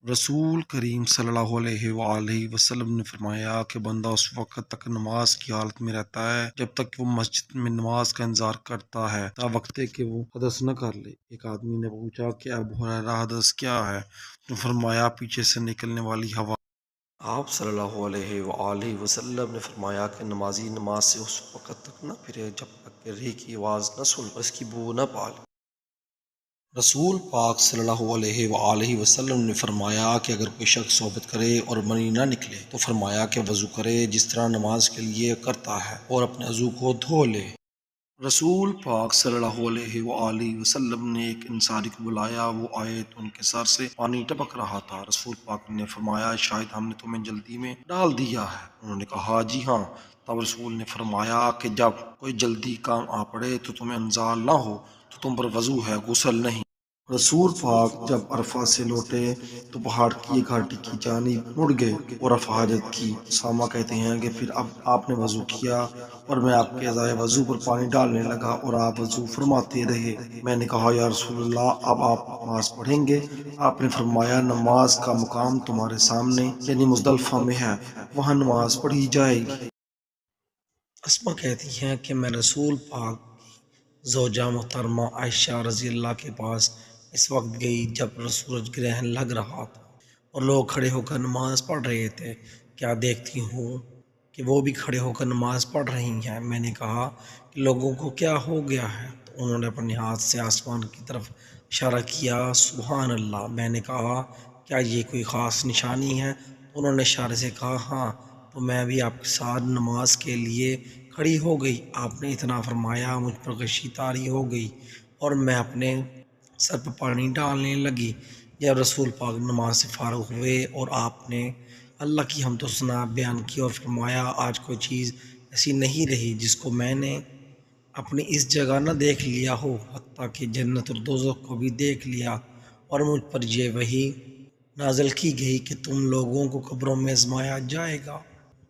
رسول کریم صلی اللہ علیہ وآلہ وسلم نے فرمایا کہ بندہ اس وقت تک نماز کی حالت میں رہتا ہے جب تک کہ وہ مسجد میں نماز کا انتظار کرتا ہے تا وقت کہ وہ حدث نہ کر لے۔ ایک آدمی نے پوچھا کہ ابو ہریرہ حدث کیا ہے؟ تو فرمایا پیچھے سے نکلنے والی ہوا۔ آپ صلی اللہ علیہ وآلہ وسلم نے فرمایا کہ نمازی نماز سے اس وقت تک نہ پھرے جب تک کہ ری کی آواز نہ سن اور اس کی بو نہ پالے۔ رسول پاک صلی اللہ علیہ وآلہ وسلم نے فرمایا کہ اگر کوئی شخص صحبت کرے اور منی نہ نکلے تو فرمایا کہ وضو کرے جس طرح نماز کے لیے کرتا ہے اور اپنے عضو کو دھو لے۔ رسول پاک صلی اللہ علیہ وآلہ وسلم نے ایک انصاری کو بلایا، وہ آئے تو ان کے سر سے پانی ٹپک رہا تھا۔ رسول پاک نے فرمایا شاید ہم نے تمہیں جلدی میں ڈال دیا ہے۔ انہوں نے کہا جی ہاں۔ تب رسول نے فرمایا کہ جب کوئی جلدی کام آ پڑے تو تمہیں انزال نہ ہو تو تم پر وضو ہے، غسل نہیں۔ رسول پاک جب عرفہ سے لوٹے تو پہاڑ کی گھاٹی کی جانب مڑ گئے اور رفع حاجت کی۔ اسامہ کہتے ہیں کہ پھر اب آپ نے وضو کیا اور میں آپ کے ازائے وضو پر پانی ڈالنے لگا اور آپ وضو فرماتے رہے۔ میں نے کہا یا رسول اللہ اب آپ نماز پڑھیں گے؟ آپ نے فرمایا نماز کا مقام تمہارے سامنے یعنی مزدلفہ میں ہے، وہاں نماز پڑھی جائے گی۔ اسما کہتی ہیں کہ میں رسول پاک زوجہ محترمہ عائشہ رضی اللہ کے پاس اس وقت گئی جب سورج گرہن لگ رہا تھا اور لوگ کھڑے ہو کر نماز پڑھ رہے تھے۔ کیا دیکھتی ہوں کہ وہ بھی کھڑے ہو کر نماز پڑھ رہی ہیں۔ میں نے کہا کہ لوگوں کو کیا ہو گیا ہے؟ تو انہوں نے اپنے ہاتھ سے آسمان کی طرف اشارہ کیا۔ سبحان اللہ۔ میں نے کہا کیا یہ کوئی خاص نشانی ہے؟ تو انہوں نے اشارے سے کہا ہاں۔ تو میں بھی آپ کے ساتھ نماز کے لیے کھڑی ہو گئی۔ آپ نے اتنا فرمایا مجھ پر غشی طاری ہو گئی اور میں اپنے سر پر پانی ڈالنے لگی۔ جب رسول پاک نماز سے فارغ ہوئے اور آپ نے اللہ کی حمد و ثنا بیان کی اور فرمایا آج کوئی چیز ایسی نہیں رہی جس کو میں نے اپنی اس جگہ نہ دیکھ لیا ہو، حتیٰ کہ جنت اور دوزخ کو بھی دیکھ لیا۔ اور مجھ پر یہ وحی نازل کی گئی کہ تم لوگوں کو قبروں میں آزمایا جائے گا۔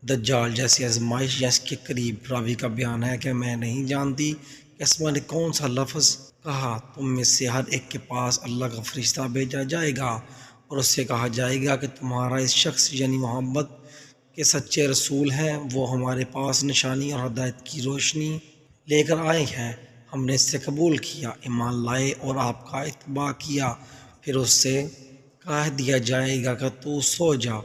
دجال جیسی آزمائش یا اس کے قریب۔ راوی کا بیان ہے کہ میں نہیں جانتی کہ اسما نے کون سا لفظ کہا۔ تم میں سے ہر ایک کے پاس اللہ کا فرشتہ بھیجا جائے گا اور اس سے کہا جائے گا کہ تمہارا اس شخص یعنی محمد کے سچے رسول ہیں، وہ ہمارے پاس نشانی اور ہدایت کی روشنی لے کر آئے ہیں، ہم نے اس سے قبول کیا، ایمان لائے اور آپ کا اتباع کیا۔ پھر اس سے کہہ دیا جائے گا کہ تو سو جا،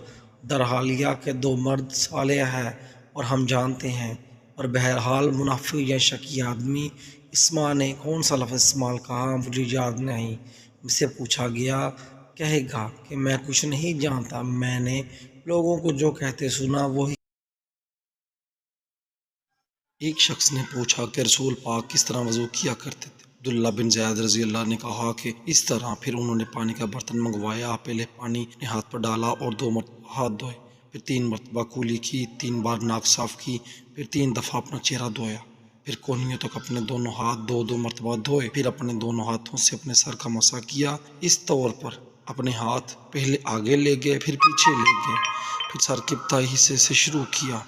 درحال یہ کہ دو مرد صالح ہیں اور ہم جانتے ہیں۔ اور بہرحال منافق یا شکی آدمی اسما نے کون سا لفظ استعمال کہا مجھے یاد نہیں، مجھ سے پوچھا گیا کہے گا کہ میں کچھ نہیں جانتا، میں نے لوگوں کو جو کہتے سنا وہی۔ ایک شخص نے پوچھا کہ رسول پاک کس طرح وضو کیا کرتے تھے؟ عبداللہ بن زید رضی اللہ نے کہا کہ اس طرح۔ پھر انہوں نے پانی کا برتن منگوایا، پہلے پانی اپنے ہاتھ پر ڈالا اور 2 مرتبہ ہاتھ دھوئے، پھر 3 مرتبہ کولی کی، 3 بار ناک صاف کی، پھر 3 دفعہ اپنا چہرہ دھویا، پھر کونیوں تک اپنے دونوں ہاتھ 2 مرتبہ دھوئے، پھر اپنے دونوں ہاتھوں سے اپنے سر کا مسح کیا، اس طور پر اپنے ہاتھ پہلے آگے لے گئے پھر پیچھے لے گئے، پھر سر کے ابتدائی حصے سے شروع کیا،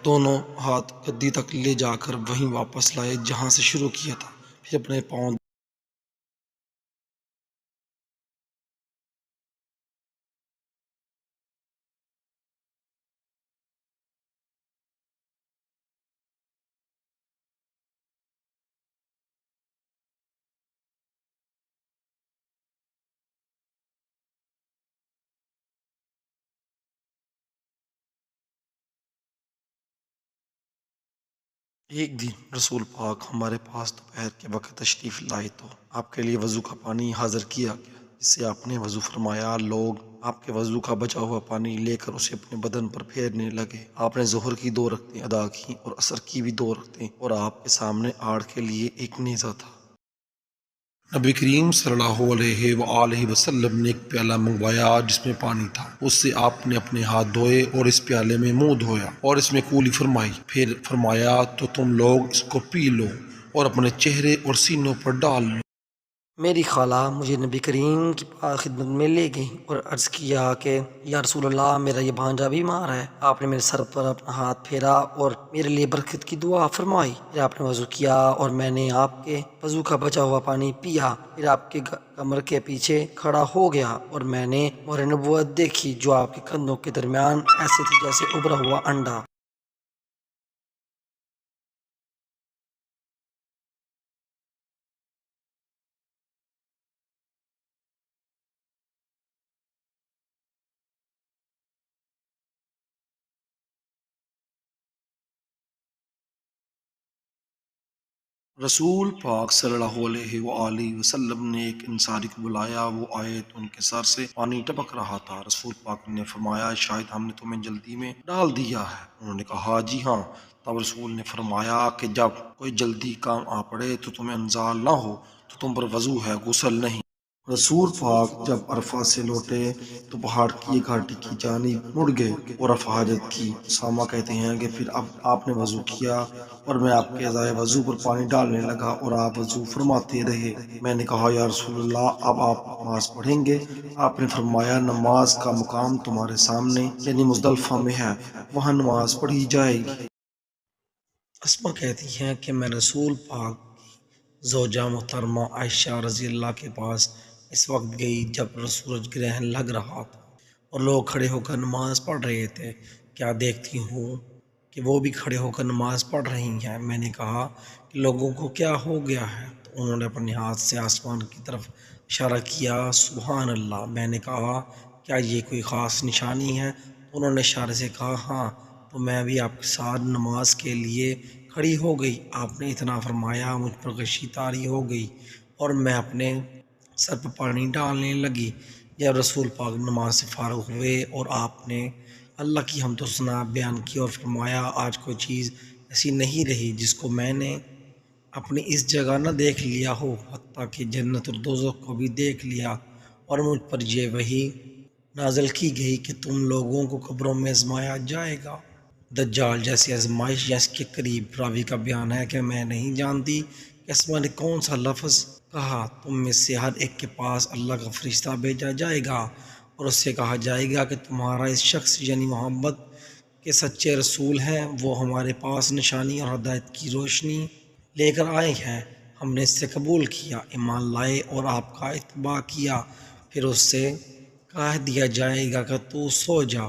دونوں ہاتھ گدی تک لے جا کر وہیں واپس لائے جہاں سے شروع کیا تھا، پھر اپنے پاؤں ایک دن رسول پاک ہمارے پاس دوپہر کے وقت تشریف لائے تو آپ کے لیے وضو کا پانی حاضر کیا گیا جس سے آپ نے وضو فرمایا۔ لوگ آپ کے وضو کا بچا ہوا پانی لے کر اسے اپنے بدن پر پھیرنے لگے۔ آپ نے ظہر کی 2 رکعتیں ادا کی اور عصر کی بھی 2 رکعتیں، اور آپ کے سامنے آڑ کے لیے ایک نیزہ تھا۔ نبی کریم صلی اللہ علیہ وآلہ وسلم نے ایک پیالہ منگوایا جس میں پانی تھا، اس سے آپ نے اپنے ہاتھ دھوئے اور اس پیالے میں منہ دھویا اور اس میں کولی فرمائی، پھر فرمایا تو تم لوگ اس کو پی لو اور اپنے چہرے اور سینوں پر ڈال لو۔ میری خالہ مجھے نبی کریم کی خدمت میں لے گئی اور عرض کیا کہ یا رسول اللہ، میرا یہ بھانجا بیمار ہے۔ آپ نے میرے سر پر اپنا ہاتھ پھیرا اور میرے لیے برکت کی دعا فرمائی۔ پھر آپ نے وضو کیا اور میں نے آپ کے وضو کا بچا ہوا پانی پیا۔ پھر آپ کے کمر کے پیچھے کھڑا ہو گیا اور میں نے مہر نبوت دیکھی جو آپ کے کندھوں کے درمیان ایسے تھی جیسے ابھرا ہوا انڈا۔ رسول پاک صلی اللہ علیہ وآلہ وسلم نے ایک انصاری کو بلایا، وہ آئے تو ان کے سر سے پانی ٹپک رہا تھا۔ رسول پاک نے فرمایا شاید ہم نے تمہیں جلدی میں ڈال دیا ہے۔ انہوں نے کہا جی ہاں۔ تب رسول نے فرمایا کہ جب کوئی جلدی کام آ پڑے تو تمہیں انزال نہ ہو تو تم پر وضو ہے، غسل نہیں۔ رسول پاک جب عرفات سے لوٹے تو پہاڑ کی ایک گھاٹی کی جانب مڑ گئے اور رفع حاجت کی۔ اسامہ کہتے ہیں کہ پھر اب آپ نے وضو کیا اور میں آپ کے ازائے وضو پر پانی ڈالنے لگا اور آپ وضو فرماتے رہے۔ میں نے کہا یا رسول اللہ اب آپ نماز پڑھیں گے؟ آپ نے فرمایا نماز کا مقام تمہارے سامنے یعنی مزدلفہ میں ہے، وہاں نماز پڑھی جائے گی۔ اسما کہتی ہیں کہ میں رسول پاک زوجہ محترمہ عائشہ رضی اللہ کے پاس اس وقت گئی جب سورج گرہن لگ رہا تھا اور لوگ کھڑے ہو کر نماز پڑھ رہے تھے۔ کیا دیکھتی ہوں کہ وہ بھی کھڑے ہو کر نماز پڑھ رہی ہیں۔ میں نے کہا کہ لوگوں کو کیا ہو گیا ہے؟ تو انہوں نے اپنے ہاتھ سے آسمان کی طرف اشارہ کیا۔ سبحان اللہ۔ میں نے کہا کیا یہ کوئی خاص نشانی ہے؟ تو انہوں نے اشارے سے کہا ہاں۔ تو میں بھی آپ کے ساتھ نماز کے لیے کھڑی ہو گئی۔ آپ نے اتنا فرمایا مجھ پر غشی طاری ہو گئی اور میں اپنے سر پر پانی ڈالنے لگی۔ جب رسول پاک نماز سے فارغ ہوئے اور آپ نے اللہ کی حمد و ثنا بیان کی اور فرمایا آج کوئی چیز ایسی نہیں رہی جس کو میں نے اپنی اس جگہ نہ دیکھ لیا ہو، حتیٰ کہ جنت اور دوزخ کو بھی دیکھ لیا، اور مجھ پر یہ وحی نازل کی گئی کہ تم لوگوں کو قبروں میں آزمایا جائے گا۔ دجال جیسی آزمائش یا اس کے قریب۔ راوی کا بیان ہے کہ میں نہیں جانتی کہ اسما نے کون سا لفظ کہا۔ تم میں سے ہر ایک کے پاس اللہ کا فرشتہ بھیجا جائے گا اور اس سے کہا جائے گا کہ تمہارا اس شخص یعنی محمد کے سچے رسول ہیں، وہ ہمارے پاس نشانی اور ہدایت کی روشنی لے کر آئے ہیں، ہم نے اس سے قبول کیا، ایمان لائے اور آپ کا اتباع کیا۔ پھر اس سے کہہ دیا جائے گا کہ تو سو جا،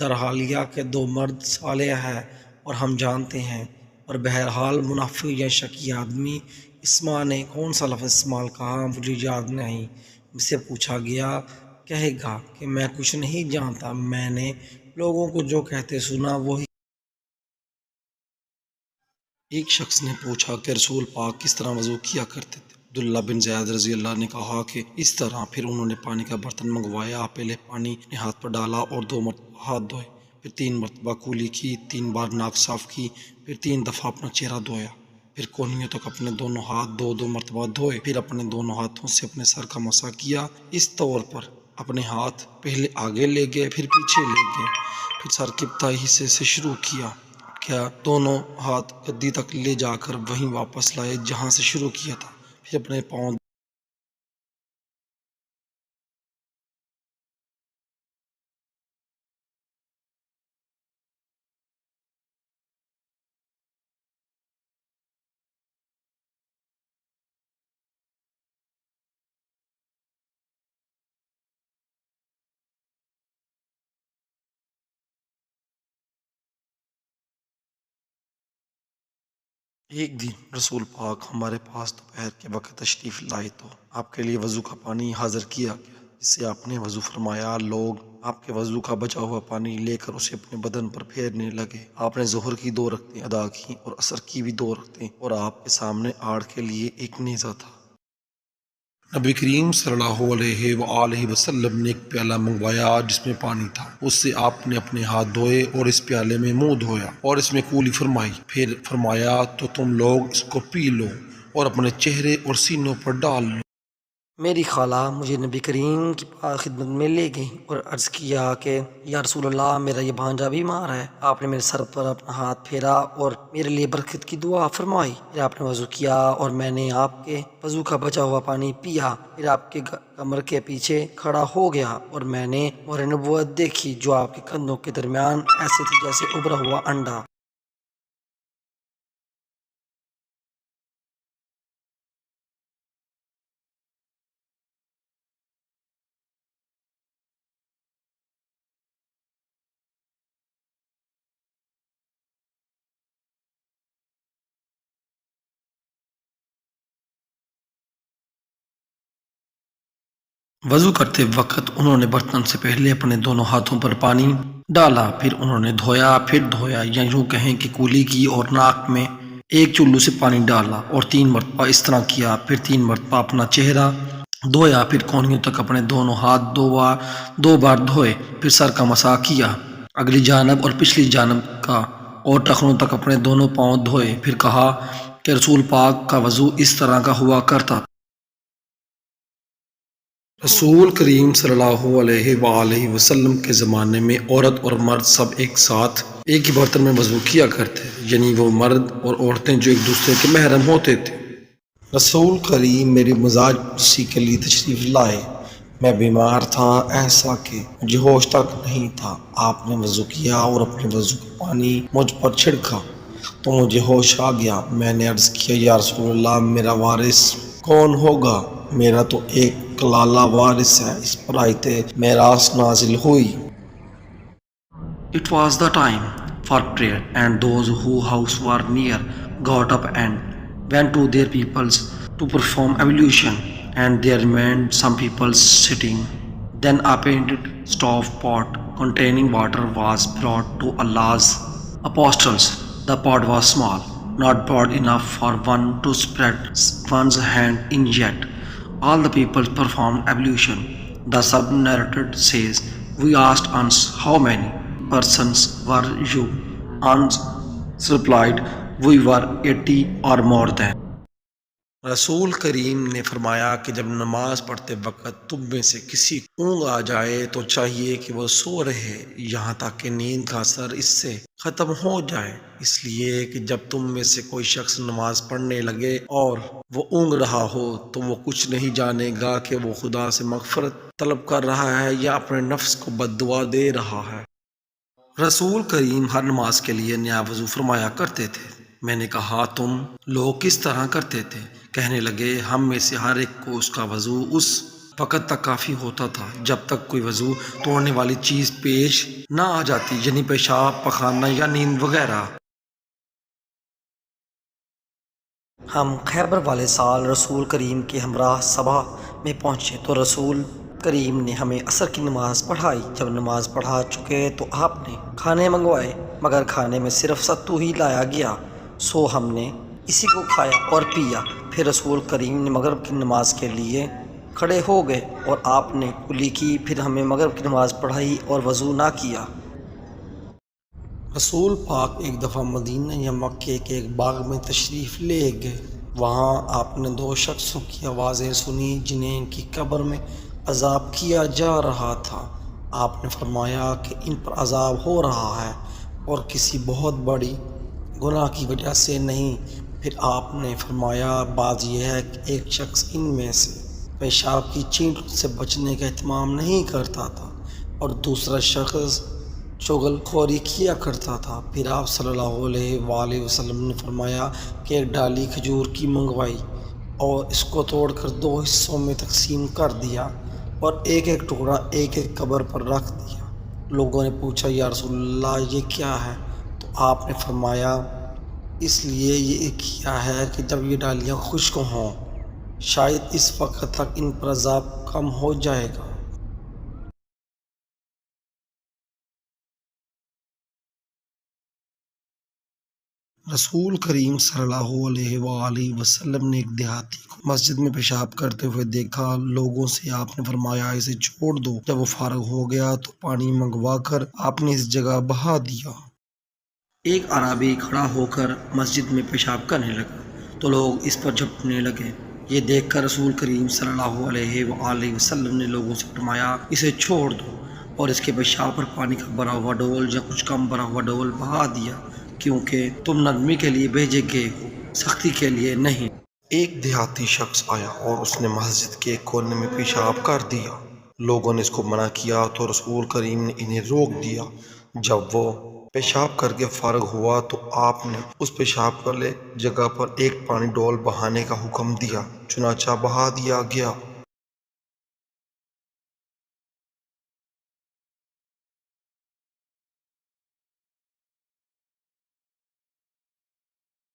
در حالیہ کہ دو مرد صالح ہیں اور ہم جانتے ہیں۔ اور بہرحال منافق یا شکی آدمی اسما نے کون سا لفظ استعمال کہا مجھے یاد نہیں۔ مجھ سے پوچھا گیا کہے گا کہ میں کچھ نہیں جانتا، میں نے لوگوں کو جو کہتے سنا وہی۔ ایک شخص نے پوچھا کہ رسول پاک کس طرح وضو کیا کرتے تھے؟ عبداللہ بن زیاد رضی اللہ نے کہا کہ اس طرح۔ پھر انہوں نے پانی کا برتن منگوایا، پہلے پانی اپنے ہاتھ پر ڈالا اور 2 مرتبہ ہاتھ دھوئے، پھر 3 مرتبہ کولی کی، 3 بار ناک صاف کی، پھر 3 دفعہ اپنا چہرہ دھویا، پھر کونیوں تک اپنے دونوں ہاتھ 2 مرتبہ دھوئے، پھر اپنے دونوں ہاتھوں سے اپنے سر کا مسح کیا۔ اس طور پر اپنے ہاتھ پہلے آگے لے گئے پھر پیچھے لے گئے، پھر سر کے ابتدائی حصے سے شروع کیا دونوں ہاتھ گدی تک لے جا کر وہیں واپس لائے جہاں سے شروع کیا تھا، پھر اپنے پاؤں ایک دن رسول پاک ہمارے پاس دوپہر کے وقت تشریف لائے تو آپ کے لیے وضو کا پانی حاضر کیا گیا، جس سے آپ نے وضو فرمایا۔ لوگ آپ کے وضو کا بچا ہوا پانی لے کر اسے اپنے بدن پر پھیرنے لگے۔ آپ نے ظہر کی 2 رکعتیں ادا کی اور عصر کی بھی 2 رکعتیں، اور آپ کے سامنے آڑ کے لیے ایک نیزہ تھا۔ نبی کریم صلی اللہ علیہ وآلہ وسلم نے ایک پیالہ منگوایا جس میں پانی تھا، اس سے آپ نے اپنے ہاتھ دھوئے اور اس پیالے میں منہ دھویا اور اس میں کولی فرمائی، پھر فرمایا تو تم لوگ اس کو پی لو اور اپنے چہرے اور سینوں پر ڈال لو۔ میری خالہ مجھے نبی کریم کی خدمت میں لے گئی اور عرض کیا کہ یا رسول اللہ، میرا یہ بھانجا بیمار ہے۔ آپ نے میرے سر پر اپنا ہاتھ پھیرا اور میرے لیے برکت کی دعا فرمائی۔ پھر آپ نے وضو کیا اور میں نے آپ کے وضو کا بچا ہوا پانی پیا۔ پھر آپ کے کمر کے پیچھے کھڑا ہو گیا اور میں نے مہر نبوت دیکھی جو آپ کے کندھوں کے درمیان ایسے تھی جیسے ابھرا ہوا انڈا۔ وضو کرتے وقت انہوں نے برتن سے پہلے اپنے دونوں ہاتھوں پر پانی ڈالا، پھر انہوں نے دھویا، پھر دھویا، یا یوں کہیں کہ کولی کی اور ناک میں ایک چلو سے پانی ڈالا اور 3 مرتبہ اس طرح کیا، پھر 3 مرتبہ اپنا چہرہ دھویا، پھر کونیوں تک اپنے دونوں ہاتھ 2 بار دھوئے، پھر سر کا مسح کیا، اگلی جانب اور پچھلی جانب کا، اور ٹخنوں تک اپنے دونوں پاؤں دھوئے، پھر کہا کہ رسول پاک کا وضو اس طرح کا ہوا کرتا۔ رسول کریم صلی اللہ علیہ وآلہ وسلم کے زمانے میں عورت اور مرد سب ایک ساتھ ایک ہی برتن میں وضو کیا کرتے، یعنی وہ مرد اور عورتیں جو ایک دوسرے کے محرم ہوتے تھے۔ رسول کریم میری مزاج پرسی کے لیے تشریف لائے۔ میں بیمار تھا، ایسا کہ مجھے ہوش تک نہیں تھا۔ آپ نے وضو کیا اور اپنے وضو کا پانی مجھ پر چھڑکا تو مجھے ہوش آ گیا۔ میں نے عرض کیا یا رسول اللہ، میرا وارث کون ہوگا؟ میرا تو ایک کلالہ وارث ہے۔ اس پر آیت میراث نازل ہوئی۔ It was the time for prayer, and those whose house were near got up and went to their peoples to perform ablution, and there remained some people sitting. Then a painted stove pot containing water was brought to Allah's apostles. The pot was small, not broad enough for one to spread one's hand in, yet all the people performed ablution. The sub-narrator says, "We asked Ans, how many persons were you?" Ans replied, "We were 80 or more than." رسول کریم نے فرمایا کہ جب نماز پڑھتے وقت تم میں سے کسی کو اونگ آ جائے تو چاہیے کہ وہ سو رہے یہاں تک کہ نیند کا اثر اس سے ختم ہو جائے، اس لیے کہ جب تم میں سے کوئی شخص نماز پڑھنے لگے اور وہ اونگ رہا ہو تو وہ کچھ نہیں جانے گا کہ وہ خدا سے مغفرت طلب کر رہا ہے یا اپنے نفس کو بد دعا دے رہا ہے۔ رسول کریم ہر نماز کے لیے نیا وضو فرمایا کرتے تھے۔ میں نے کہا تم لوگ کس طرح کرتے تھے؟ کہنے لگے ہم میں سے ہر ایک کو اس کا وضو اس وقت تک کافی ہوتا تھا جب تک کوئی وضو توڑنے والی چیز پیش نہ آ جاتی، یعنی پیشاب، پخانہ یا نیند وغیرہ۔ ہم خیبر والے سال رسول کریم کے ہمراہ صبا میں پہنچے تو رسول کریم نے ہمیں عصر کی نماز پڑھائی۔ جب نماز پڑھا چکے تو آپ نے کھانے منگوائے، مگر کھانے میں صرف ستو ہی لایا گیا، سو ہم نے اسی کو کھایا اور پیا۔ پھر رسول کریم نے مغرب کی نماز کے لیے کھڑے ہو گئے اور آپ نے کلی کی، پھر ہمیں مغرب کی نماز پڑھائی اور وضو نہ کیا۔ رسول پاک ایک دفعہ مدینہ یا مکے کے ایک باغ میں تشریف لے گئے۔ وہاں آپ نے 2 شخصوں کی آوازیں سنی جنہیں ان کی قبر میں عذاب کیا جا رہا تھا۔ آپ نے فرمایا کہ ان پر عذاب ہو رہا ہے اور کسی بہت بڑی گناہ کی وجہ سے نہیں۔ پھر آپ نے فرمایا بات یہ ہے کہ ایک شخص ان میں سے پیشاب کی چینٹ سے بچنے کا اہتمام نہیں کرتا تھا اور دوسرا شخص چغل خوری کیا کرتا تھا۔ پھر آپ صلی اللہ علیہ وآلہ وسلم نے فرمایا کہ ایک ڈالی کھجور کی منگوائی اور اس کو توڑ کر 2 حصوں میں تقسیم کر دیا اور ایک ایک ٹکڑا ایک ایک قبر پر رکھ دیا۔ لوگوں نے پوچھا یا رسول اللہ یہ کیا ہے؟ تو آپ نے فرمایا اس لیے یہ کیا ہے کہ جب یہ ڈالیاں خشک ہوں شاید اس وقت تک ان پر عذاب کم ہو جائے گا۔ رسول کریم صلی اللہ علیہ وآلہ وسلم نے ایک دیہاتی کو مسجد میں پیشاب کرتے ہوئے دیکھا۔ لوگوں سے آپ نے فرمایا اسے چھوڑ دو۔ جب وہ فارغ ہو گیا تو پانی منگوا کر آپ نے اس جگہ بہا دیا۔ ایک اعرابی کھڑا ہو کر مسجد میں پیشاب کرنے لگا تو لوگ اس پر جھپٹنے لگے۔ یہ دیکھ کر رسول کریم صلی اللہ علیہ وآلہ وسلم نے لوگوں سے فرمایا اسے چھوڑ دو، اور اس کے پیشاب پر پانی کا بھرا ہوا ڈول یا کچھ کم بھرا ہوا ڈول بہا دیا، کیونکہ تم نرمی کے لیے بھیجے گئے ہو، سختی کے لیے نہیں۔ ایک دیہاتی شخص آیا اور اس نے مسجد کے ایک کونے میں پیشاب کر دیا۔ لوگوں نے اس کو منع کیا تو رسول کریم نے انہیں روک دیا۔ جب وہ پیشاب کر کے فارغ ہوا تو آپ نے اس پیشاب والے جگہ پر ایک پانی ڈول بہانے کا حکم دیا، چنانچہ بہا دیا گیا۔